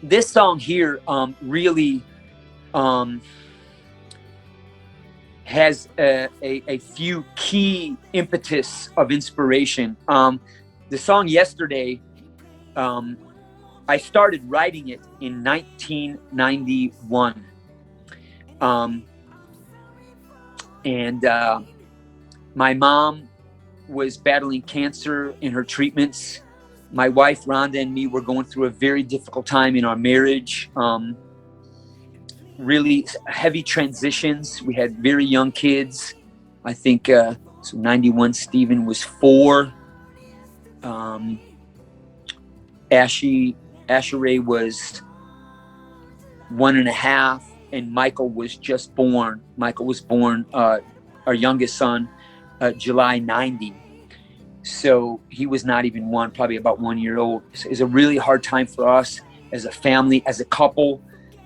this song here really has a few key impetus of inspiration. The song Yesterday, I started writing it in 1991. And my mom was battling cancer in her treatments. My wife, Rhonda, and me were going through a very difficult time in our marriage. Really heavy transitions. We had very young kids. I think, so 91, Stephen was 4. Asheray was 1.5, and Michael was just born. Michael was born, our youngest son, July 90. So he was not even 1, probably about 1 year old. So it was a really hard time for us as a family, as a couple.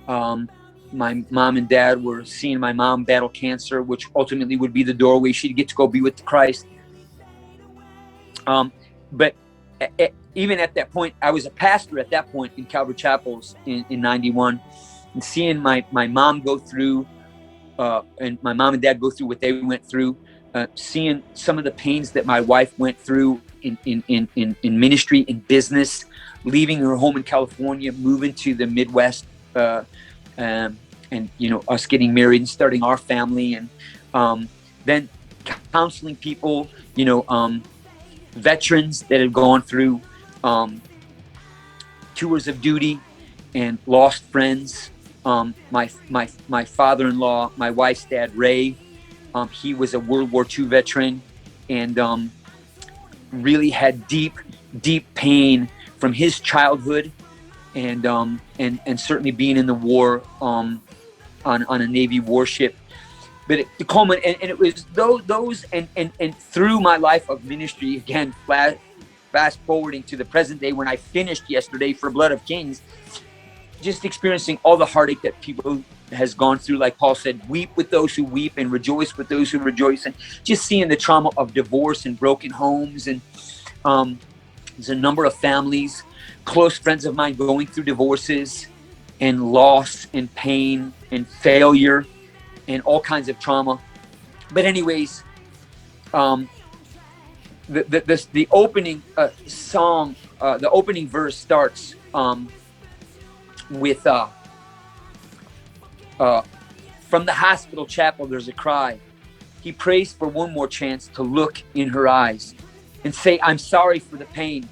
My mom and dad were seeing my mom battle cancer, which ultimately would be the doorway. She'd get to go be with Christ. But even at that point, I was a pastor at that point in Calvary Chapels in 91, and seeing my mom go through, and my mom and dad go through what they went through, seeing some of the pains that my wife went through in ministry, in business, leaving her home in California, moving to the Midwest, and us getting married and starting our family, and then counseling people, veterans that have gone through tours of duty and lost friends. My father-in-law, my wife's dad, Ray, he was a World War II veteran, and really had deep pain from his childhood, and certainly being in the war on a Navy warship. But the culmination, and it was those and through my life of ministry, again, fast forwarding to the present day when I finished Yesterday for Blood of Kings, just experiencing all the heartache that people has gone through. Like Paul said, weep with those who weep and rejoice with those who rejoice. And just seeing the trauma of divorce and broken homes. And there's a number of families, close friends of mine going through divorces and loss and pain and failure and all kinds of trauma. But anyways, the opening song, the opening verse starts with from the hospital chapel, there's a cry. He prays for one more chance to look in her eyes and say, I'm sorry for the pain.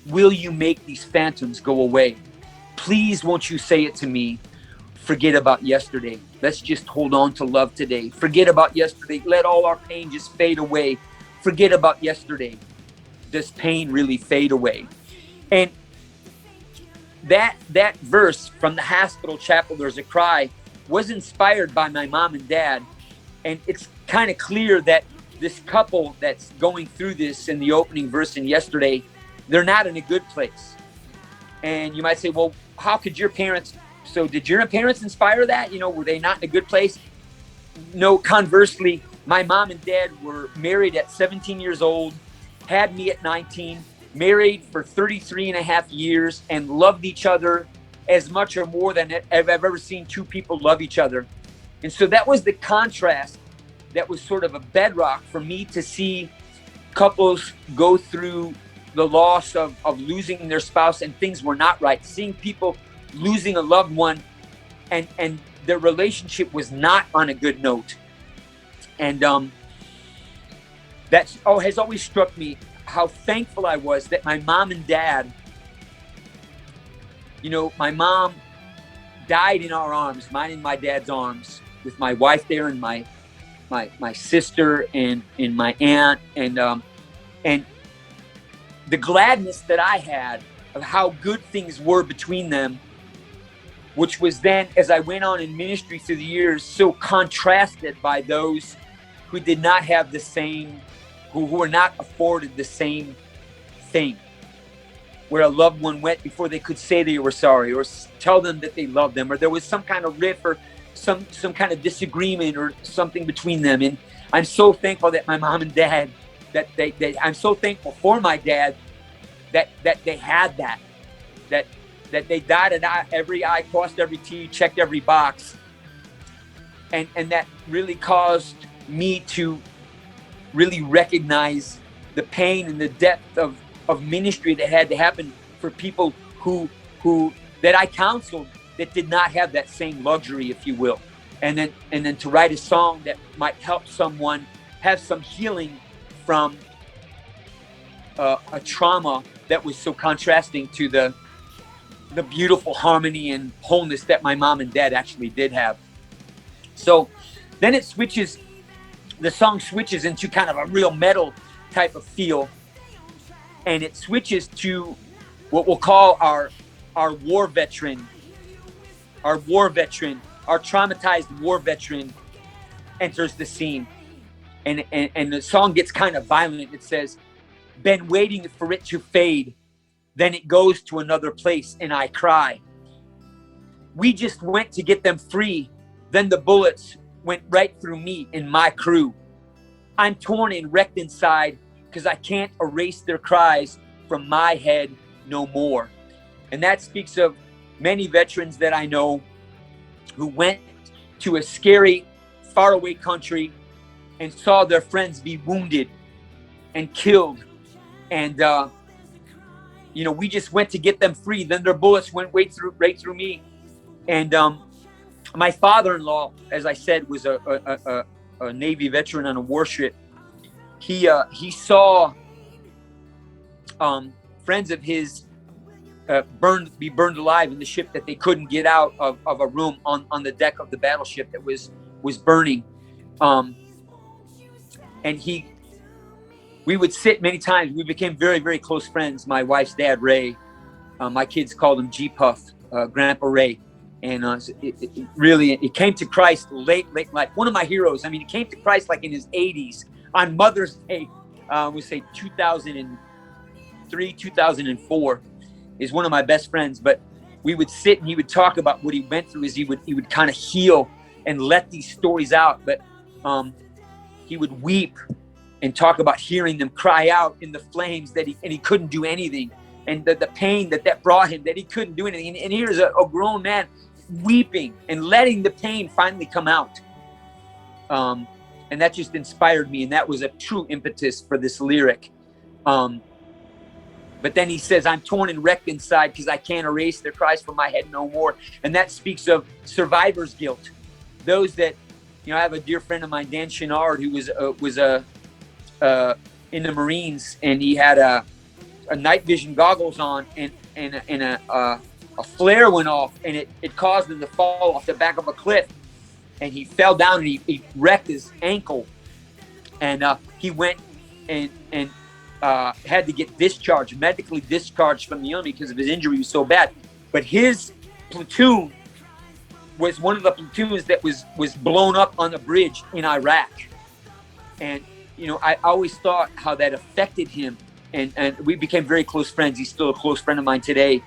Will you make these phantoms go away? Please, won't you say it to me? Forget about yesterday. Let's just hold on to love today. Forget about yesterday. Let all our pain just fade away. Forget about yesterday. Does pain really fade away? And that verse from the hospital chapel, there's a cry, was inspired by my mom and dad. And it's kind of clear that this couple that's going through this in the opening verse in Yesterday, they're not in a good place. And you might say, well, how could your parents, so did your parents inspire that? Were they not in a good place? No, conversely, my mom and dad were married at 17 years old, had me at 19, married for 33 and a half years, and loved each other as much or more than I've ever seen two people love each other. And so that was the contrast that was sort of a bedrock for me to see couples go through the loss of losing their spouse and things were not right. Seeing people losing a loved one and their relationship was not on a good note. And that has always struck me how thankful I was that my mom and dad, my mom died in our arms, mine in my dad's arms, with my wife there and my sister and my aunt, and the gladness that I had of how good things were between them, which was then, as I went on in ministry through the years, so contrasted by those who did not have the same, who were not afforded the same thing, where a loved one went before they could say they were sorry or tell them that they loved them, or there was some kind of rift or some kind of disagreement or something between them. And I'm so thankful that my mom and dad, I'm so thankful for my dad that they had that that they dotted every I, crossed every T, checked every box. And that really caused me to really recognize the pain and the depth of ministry that had to happen for people who that I counseled that did not have that same luxury, if you will. And then to write a song that might help someone have some healing from a trauma that was so contrasting to the beautiful harmony and wholeness that my mom and dad actually did have. So then it switches, the song switches into kind of a real metal type of feel. And it switches to what we'll call our war veteran, our traumatized war veteran enters the scene. And the song gets kind of violent. It says, been waiting for it to fade. Then it goes to another place and I cry. We just went to get them free. Then the bullets went right through me and my crew. I'm torn and wrecked inside because I can't erase their cries from my head no more. And that speaks of many veterans that I know who went to a scary, faraway country and saw their friends be wounded and killed. And, we just went to get them free. Then their bullets went right through me. And my father-in-law, as I said, was a Navy veteran on a warship. He saw friends of his be burned alive in the ship that they couldn't get out of a room on the deck of the battleship that was burning. And we would sit many times. We became very, very close friends. My wife's dad, Ray, my kids called him G-Puff, Grandpa Ray. And it came to Christ late in life. One of my heroes. I mean, he came to Christ like in his 80s on Mother's Day. We say 2003, 2004 is one of my best friends. But we would sit and he would talk about what he went through. As he would kind of heal and let these stories out. But he would weep and talk about hearing them cry out in the flames and he couldn't do anything. And the pain that brought him, that he couldn't do anything. And here's a grown man weeping and letting the pain finally come out. And that just inspired me. And that was a true impetus for this lyric. But then he says, I'm torn and wrecked inside because I can't erase their cries from my head no more. And that speaks of survivor's guilt. Those that, I have a dear friend of mine, Dan Chenard, who was in the Marines, and he had a night vision goggles on, and a flare went off, and it caused him to fall off the back of a cliff, and he fell down and he wrecked his ankle, and he went and had to get medically discharged from the army because of his injury was so bad. But his platoon was one of the platoons that was blown up on a bridge in Iraq, and I always thought how that affected him. And we became very close friends. He's still a close friend of mine today.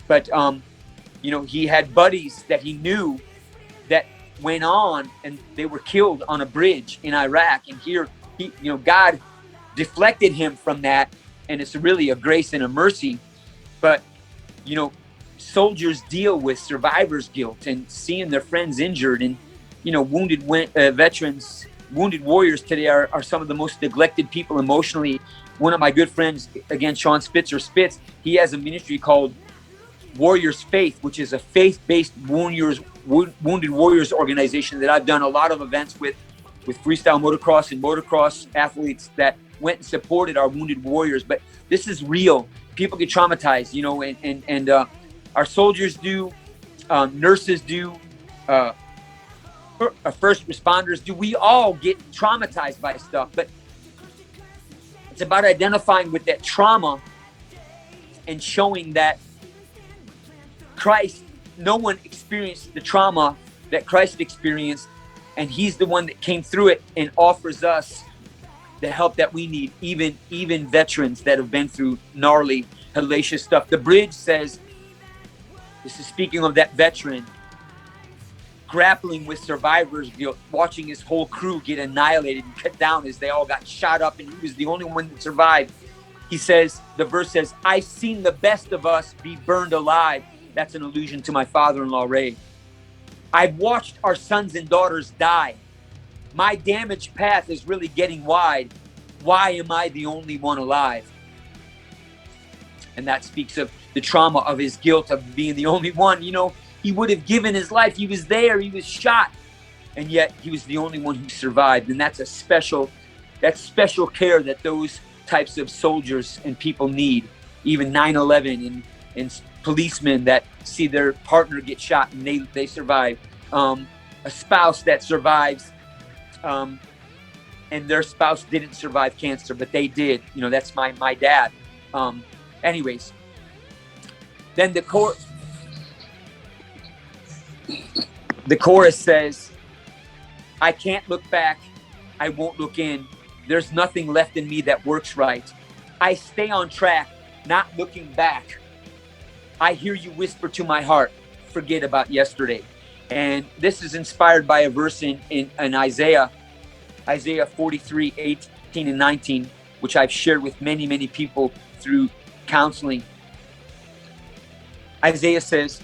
But, he had buddies that he knew that went on and they were killed on a bridge in Iraq. And here, God deflected him from that. And it's really a grace and a mercy. But, soldiers deal with survivor's guilt and seeing their friends injured. And, wounded veterans, wounded warriors today are some of the most neglected people emotionally. One of my good friends, again, Sean Spitzer Spitz, he has a ministry called Warriors Faith, which is a faith-based wounded warriors organization that I've done a lot of events with freestyle motocross and motocross athletes that went and supported our wounded warriors. But this is real. People get traumatized, and our soldiers do, nurses do, first responders do. We all get traumatized by stuff, but it's about identifying with that trauma and showing that Christ, no one experienced the trauma that Christ experienced, and he's the one that came through it and offers us the help that we need, even veterans that have been through gnarly, hellacious stuff. The bridge says, this is speaking of that veteran, grappling with survivor's guilt, watching his whole crew get annihilated and cut down as they all got shot up, and he was the only one that survived. He says, the verse says, I've seen the best of us be burned alive. That's an allusion to my father-in-law, Ray. I've watched our sons and daughters die. My damaged path is really getting wide. Why am I the only one alive? And that speaks of the trauma of his guilt of being the only one. You know, he would have given his life. He was there. He was shot. And yet he was the only one who survived. And that's special care that those types of soldiers and people need. Even 9/11 and policemen that see their partner get shot and they survive. A spouse that survives and their spouse didn't survive cancer, but they did. You know, that's my dad. Anyways, then the chorus says, I can't look back, I won't look in. There's nothing left in me that works right. I stay on track, not looking back. I hear you whisper to my heart, forget about yesterday. And this is inspired by a verse in Isaiah 43, 18 and 19, which I've shared with many, many people through counseling. Isaiah says,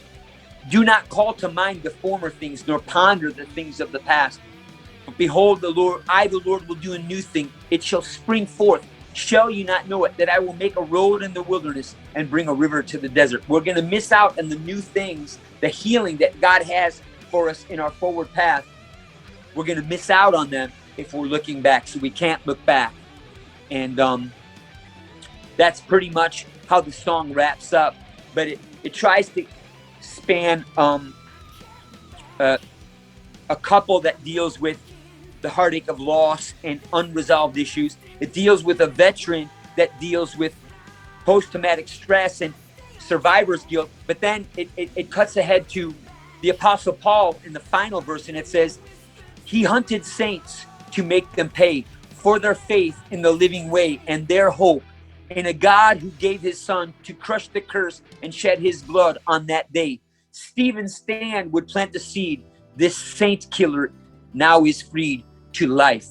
do not call to mind the former things, nor ponder the things of the past. But behold, the Lord will do a new thing. It shall spring forth. Shall you not know it? That I will make a road in the wilderness and bring a river to the desert. We're going to miss out on the new things, the healing that God has for us in our forward path. We're going to miss out on them if we're looking back. So we can't look back. And that's pretty much how the song wraps up. But it tries to span a couple that deals with the heartache of loss and unresolved issues. It deals with a veteran that deals with post-traumatic stress and survivor's guilt. But then it cuts ahead to the Apostle Paul in the final verse, and it says, he hunted saints to make them pay for their faith in the living way and their hope in a God who gave his son to crush the curse and shed his blood on that day. Stephen Stan would plant the seed. This saint killer now is freed to life.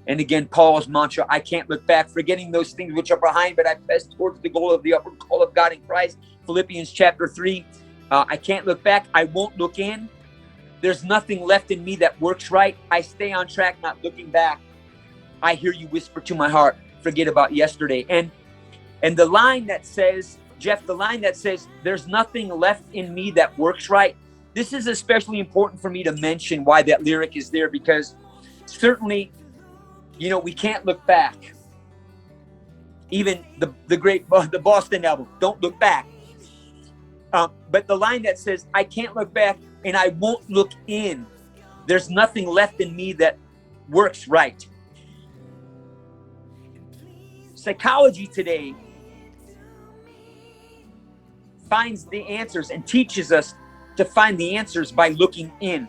And again, Paul's mantra, I can't look back, forgetting those things which are behind, but I press towards the goal of the upward call of God in Christ. Philippians chapter 3, I can't look back, I won't look in. There's nothing left in me that works right. I stay on track, not looking back. I hear you whisper to my heart, forget about yesterday. And the line that says, Jeff, there's nothing left in me that works right. This is especially important for me to mention why that lyric is there, because certainly, you know, we can't look back. Even the Boston album, Don't Look Back. But the line that says, I can't look back and I won't look in. There's nothing left in me that works right. Psychology today finds the answers and teaches us to find the answers by looking in.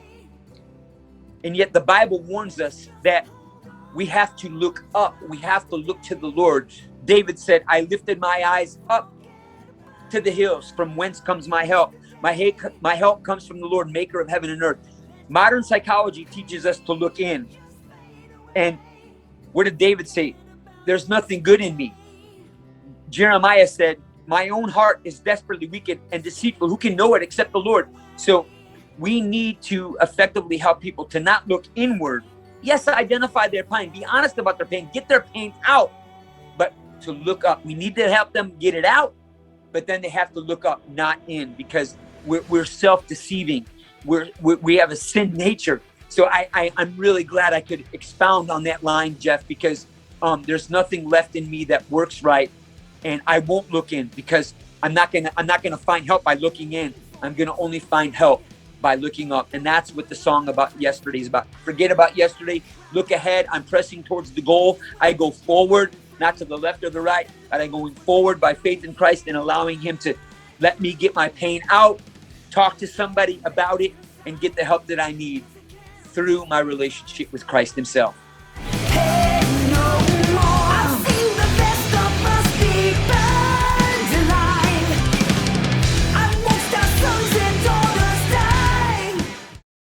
And yet the Bible warns us that we have to look up. We have to look to the Lord. David said, I lifted my eyes up to the hills, from whence comes my help. My help comes from the Lord, maker of heaven and earth. Modern psychology teaches us to look in. And what did David say? There's nothing good in me. Jeremiah said, my own heart is desperately wicked and deceitful. Who can know it except the Lord? So we need to effectively help people to not look inward. Yes, identify their pain, be honest about their pain, get their pain out, but to look up. We need to help them get it out, but then they have to look up, not in, because we're self-deceiving. We have a sin nature. So I'm really glad I could expound on that line, Jeff, because there's nothing left in me that works right, and I won't look in, because I'm not gonna find help by looking in. I'm gonna only find help by looking up. And that's what the song about yesterday is about. Forget about yesterday, look ahead. I'm pressing towards the goal. I go forward, not to the left or the right, but I'm going forward by faith in Christ and allowing him to let me get my pain out, talk to somebody about it, and get the help that I need through my relationship with Christ himself.